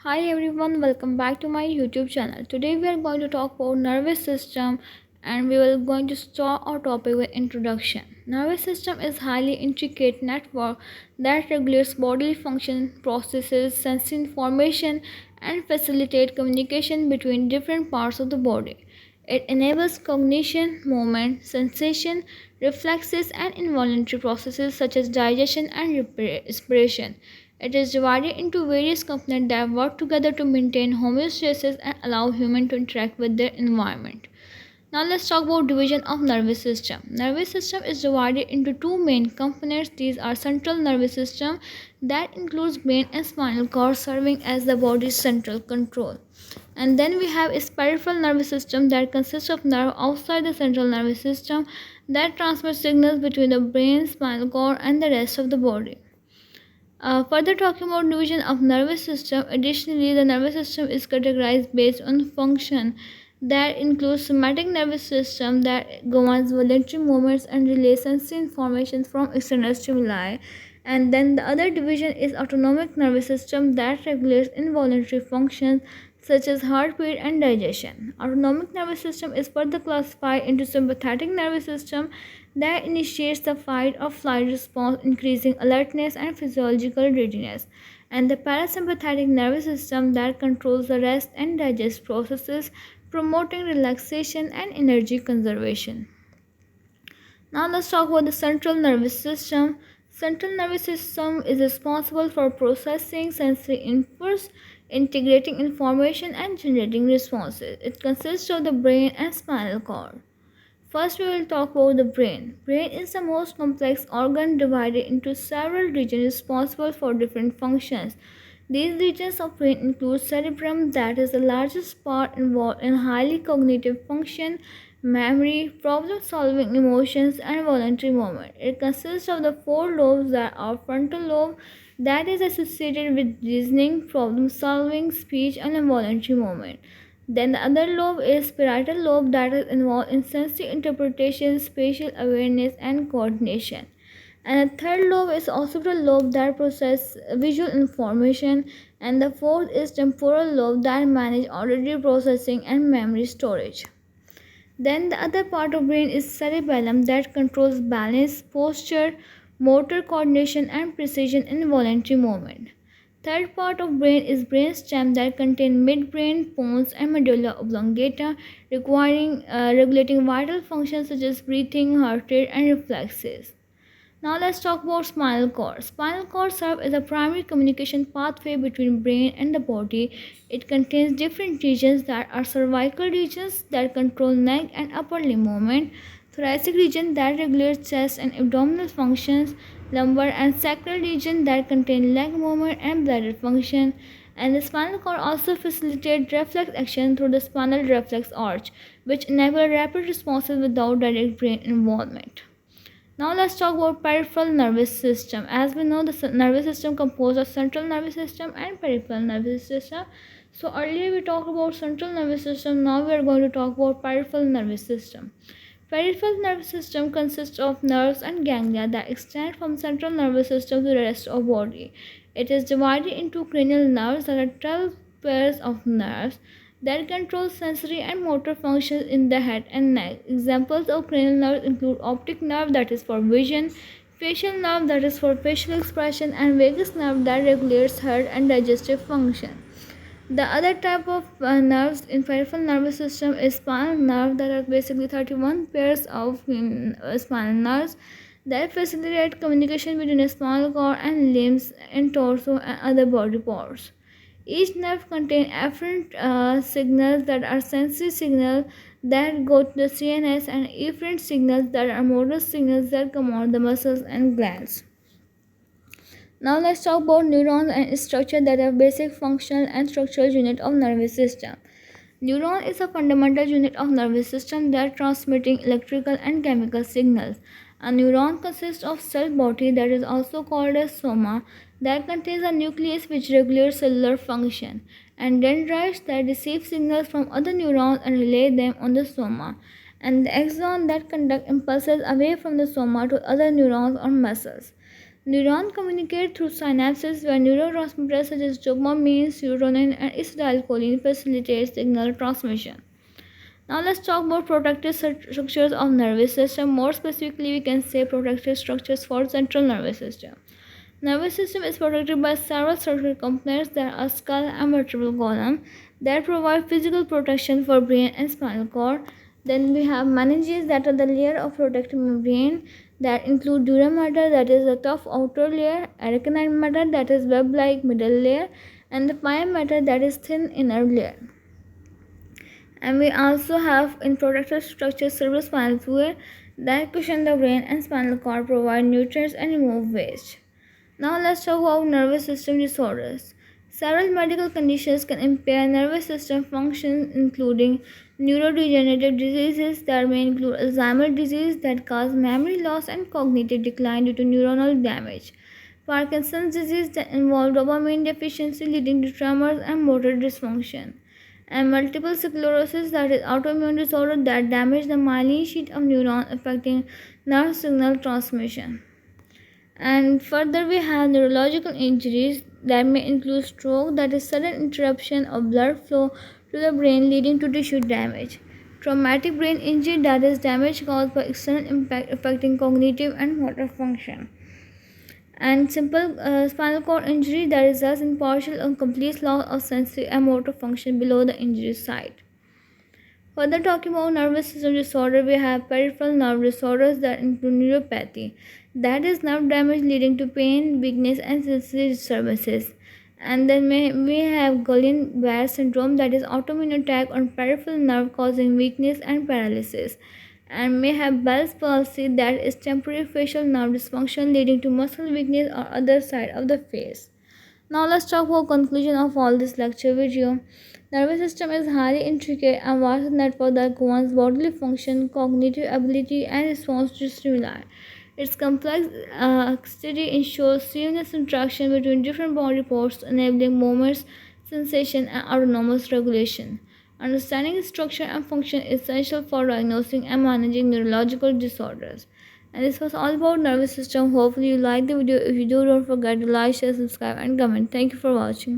Hi everyone, welcome back to my YouTube channel. Today we are going to talk about nervous system and we will going to start our topic with introduction. Nervous system is highly intricate network that regulates bodily function, processes, sense information and facilitate communication between different parts of the body. It enables cognition, movement, sensation, reflexes and involuntary processes such as digestion and respiration. It is divided into various components that work together to maintain homeostasis and allow humans to interact with their environment. Now let's talk about division of nervous system. Nervous system is divided into two main components. These are central nervous system that includes brain and spinal cord serving as the body's central control. And then we have a peripheral nervous system that consists of nerve outside the central nervous system that transmits signals between the brain, spinal cord and the rest of the body. Further talking about division of nervous system, additionally the nervous system is categorized based on function that includes somatic nervous system that governs voluntary movements and relays sensory information from external stimuli, and then the other division is autonomic nervous system that regulates involuntary functions such as heartbeat and digestion. Autonomic nervous system is further classified into sympathetic nervous system that initiates the fight or flight response, increasing alertness and physiological readiness, and the parasympathetic nervous system that controls the rest and digest processes, promoting relaxation and energy conservation. Now let's talk about the central nervous system. Central nervous system is responsible for processing sensory inputs, integrating information and generating responses. It consists of the brain and spinal cord. First, we will talk about the brain. Brain is the most complex organ divided into several regions responsible for different functions. These regions of brain include cerebrum, that is the largest part involved in highly cognitive function, memory, problem solving, emotions, and voluntary movement. It consists of the four lobes that are frontal lobe, that is associated with reasoning, problem solving, speech, and involuntary movement. Then the other lobe is parietal lobe that is involved in sensory interpretation, spatial awareness and coordination. And the third lobe is occipital lobe that processes visual information, and the fourth is temporal lobe that manages auditory processing and memory storage. Then the other part of brain is cerebellum that controls balance, posture, motor coordination and precision in voluntary movement. Third part of brain is brainstem that contains midbrain, pons, and medulla oblongata, requiring regulating vital functions such as breathing, heart rate, and reflexes. Now let's talk about spinal cord. Spinal cord serves as a primary communication pathway between brain and the body. It contains different regions that are cervical regions that control neck and upper limb movement, thoracic region that regulates chest and abdominal functions, lumbar and sacral region that contain leg movement and bladder function, and the spinal cord also facilitates reflex action through the spinal reflex arch, which enable rapid responses without direct brain involvement. Now let's talk about peripheral nervous system. As we know, the nervous system composed of central nervous system and peripheral nervous system. So earlier we talked about central nervous system. Now we are going to talk about peripheral nervous system. Peripheral nervous system consists of nerves and ganglia that extend from central nervous system to the rest of body. It is divided into cranial nerves, that are 12 pairs of nerves that control sensory and motor functions in the head and neck. Examples of cranial nerves include optic nerve, that is for vision, facial nerve, that is for facial expression, and vagus nerve that regulates heart and digestive function. The other type of nerves in peripheral nervous system is spinal nerve, that are basically 31 pairs of spinal nerves that facilitate communication between the spinal cord and limbs and torso and other body parts. Each nerve contains afferent signals that are sensory signals that go to the CNS, and efferent signals that are motor signals that command the muscles and glands. Now let's talk about neurons and structure, that are basic functional and structural unit of nervous system. Neuron is a fundamental unit of nervous system that transmitting electrical and chemical signals. A neuron consists of cell body, that is also called as soma, that contains a nucleus which regulates cellular function, and dendrites that receive signals from other neurons and relay them on the soma, and the axon that conduct impulses away from the soma to other neurons or muscles. Neurons communicate through synapses where neurotransmitters such as dopamine, serotonin, and acetylcholine facilitate signal transmission. Now let's talk about protective structures of nervous system. More specifically, we can say protective structures for central nervous system. Nervous system is protected by several structural components that are skull and vertebral column that provide physical protection for brain and spinal cord. Then we have meninges that are the layer of protective membrane that include dura mater, that is the tough outer layer, arachnoid matter, that is web-like middle layer, and the pia mater, that is thin inner layer. And we also have in protective structures cerebrospinal fluid that cushion the brain and spinal cord, provide nutrients and remove waste. Now let's talk about nervous system disorders. Several medical conditions can impair nervous system function, including neurodegenerative diseases that may include Alzheimer's disease that cause memory loss and cognitive decline due to neuronal damage, Parkinson's disease that involve dopamine deficiency leading to tremors and motor dysfunction, and multiple sclerosis, that is autoimmune disorder that damage the myelin sheath of neuron affecting nerve signal transmission. And further, we have neurological injuries that may include stroke, that is sudden interruption of blood flow to the brain leading to tissue damage, traumatic brain injury, that is damage caused by external impact affecting cognitive and motor function, and simple spinal cord injury that results in partial or complete loss of sensory and motor function below the injury site. Further talking about nervous system disorder, we have peripheral nerve disorders that include neuropathy, that is nerve damage leading to pain, weakness, and sensory disturbances. And then we have Guillain-Barré syndrome, that is autoimmune attack on peripheral nerve causing weakness and paralysis. And may have Bell's palsy, that is temporary facial nerve dysfunction leading to muscle weakness or other side of the face. Now let's talk about conclusion of all this lecture video. Nervous system is highly intricate and vast network that governs bodily function, cognitive ability, and response to stimuli. Its complex activity ensures seamless interaction between different body parts, enabling movements, sensation, and autonomous regulation. Understanding its structure and function is essential for diagnosing and managing neurological disorders. And this was all about nervous system. Hopefully you liked the video. If you do, don't forget to like, share, subscribe, and comment. Thank you for watching.